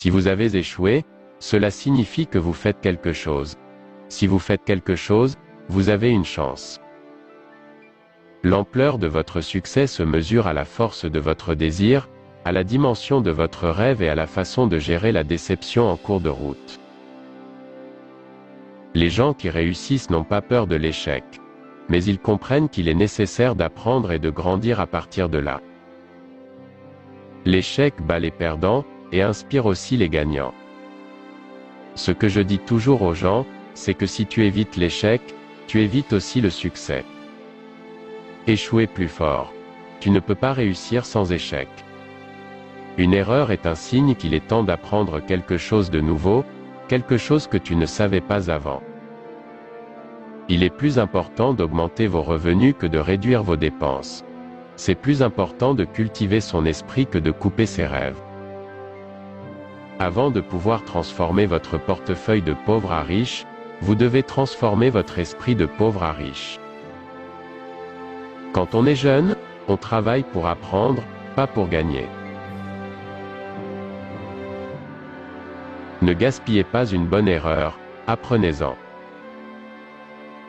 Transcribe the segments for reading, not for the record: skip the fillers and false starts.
Si vous avez échoué, cela signifie que vous faites quelque chose. Si vous faites quelque chose, vous avez une chance. L'ampleur de votre succès se mesure à la force de votre désir, à la dimension de votre rêve et à la façon de gérer la déception en cours de route. Les gens qui réussissent n'ont pas peur de l'échec. Mais ils comprennent qu'il est nécessaire d'apprendre et de grandir à partir de là. L'échec bat les perdants, et inspire aussi les gagnants. Ce que je dis toujours aux gens, c'est que si tu évites l'échec, tu évites aussi le succès. Échouer plus fort. Tu ne peux pas réussir sans échec. Une erreur est un signe qu'il est temps d'apprendre quelque chose de nouveau, quelque chose que tu ne savais pas avant. Il est plus important d'augmenter vos revenus que de réduire vos dépenses. C'est plus important de cultiver son esprit que de couper ses rêves. Avant de pouvoir transformer votre portefeuille de pauvre à riche, vous devez transformer votre esprit de pauvre à riche. Quand on est jeune, on travaille pour apprendre, pas pour gagner. Ne gaspillez pas une bonne erreur, apprenez-en.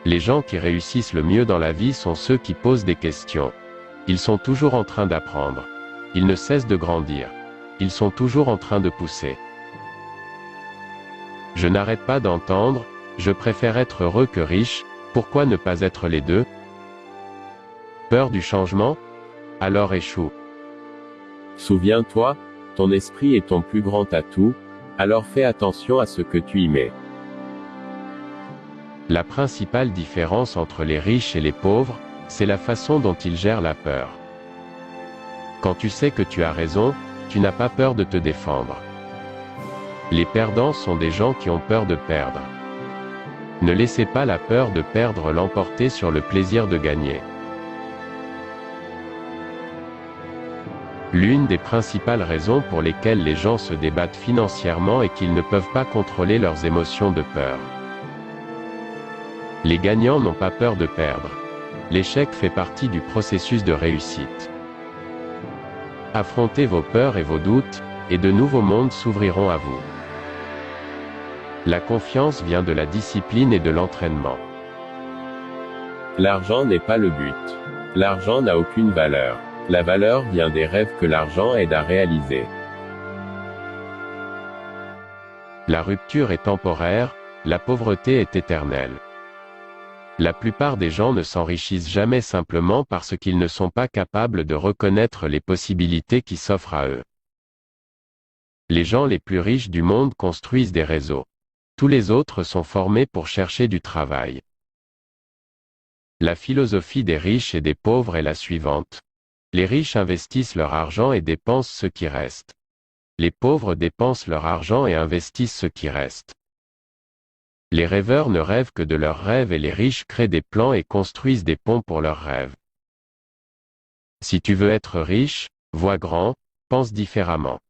Les gens qui réussissent le mieux dans la vie sont ceux qui posent des questions. Ils sont toujours en train d'apprendre. Ils ne cessent de grandir. Ils sont toujours en train de pousser. Je n'arrête pas d'entendre, je préfère être heureux que riche, pourquoi ne pas être les deux? Peur du changement? Alors échoue. Souviens-toi, ton esprit est ton plus grand atout, alors fais attention à ce que tu y mets. La principale différence entre les riches et les pauvres, c'est la façon dont ils gèrent la peur. Quand tu sais que tu as raison, tu n'as pas peur de te défendre. Les perdants sont des gens qui ont peur de perdre. Ne laissez pas la peur de perdre l'emporter sur le plaisir de gagner. L'une des principales raisons pour lesquelles les gens se débattent financièrement est qu'ils ne peuvent pas contrôler leurs émotions de peur. Les gagnants n'ont pas peur de perdre. L'échec fait partie du processus de réussite. Affrontez vos peurs et vos doutes, et de nouveaux mondes s'ouvriront à vous. La confiance vient de la discipline et de l'entraînement. L'argent n'est pas le but. L'argent n'a aucune valeur. La valeur vient des rêves que l'argent aide à réaliser. La rupture est temporaire, la pauvreté est éternelle. La plupart des gens ne s'enrichissent jamais simplement parce qu'ils ne sont pas capables de reconnaître les possibilités qui s'offrent à eux. Les gens les plus riches du monde construisent des réseaux. Tous les autres sont formés pour chercher du travail. La philosophie des riches et des pauvres est la suivante. Les riches investissent leur argent et dépensent ce qui reste. Les pauvres dépensent leur argent et investissent ce qui reste. Les rêveurs ne rêvent que de leurs rêves et les riches créent des plans et construisent des ponts pour leurs rêves. Si tu veux être riche, vois grand, pense différemment.